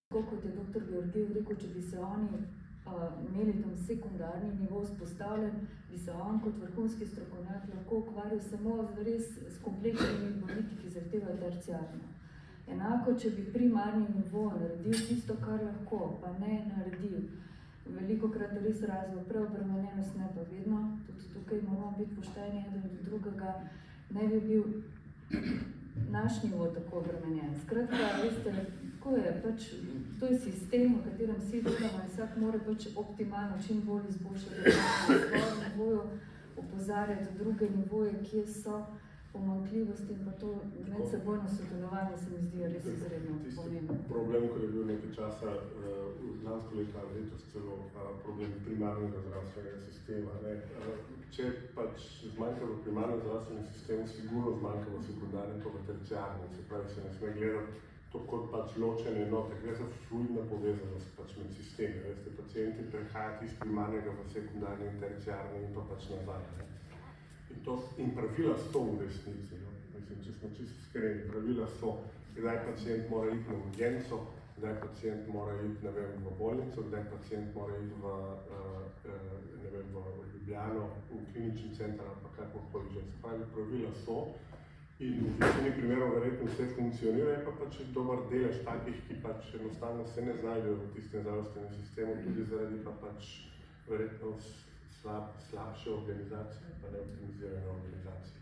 kot je dr. Georgijev rekel, če bi se oni imeli tam sekundarni nivo vzpostavljen, bi se on kot vrhunski strokovnjak lahko ukvarjal samo res s kompleksnimi bolniki, ki zahtevajo terciarno. Enako, če bi primarni nivo naredil tisto, kar lahko, pa ne naredil. Velikokrat res razlog preobremenjenost, ne pa vedno, tudi tukaj moramo biti pošteni eden do drugega, ne bi bil naš nivo tako obremenjen. Skratka, veste, tako je, pač, to je sistem, v katerem vsi delamo in vsak mora pač optimalno čim bolj izboljšati svojo nivojo, opozarjati druge nivoje, kje so pomanjkljivosti in pa to medsebojno sodelovanje se mi zdi res izredno pomembno. Problem, ko je bil nekaj časa lansko leto ali letos celo problem primarnega zdravstvenega sistema. Ne? Če pač zmanjka v primarnem zdravstvenem sistemu, sigurno zmanjka v sekundarnem pa v terciarnem, se pravi, se ne sme gledati to kot pač ločene enote, gre za fluidno povezanost pač med sistemi. Veste, pacienti prehajati iz primarnega v sekundarni in terciarni in pa pač nazaj. Ne? In pravila so v resnici, no? Mislim, če smo čisto iskreni, pravila so, kdaj pacient mora iti na urgenco, kdaj pacient mora iti, ne vem, v bolnico, kdaj pacient mora iti v Ljubljano, v klinični center ali pa kakorkoli že. Se pravi, pravila so in v večini primerov verjetno vse funkcionira, pa pač dober delež takih, ki pač enostavno se ne znajdejo v tistem zdravstvenem sistemu, tudi zaradi pa pač verjetno slabše organizacije, pa neoptimizirane organizacije.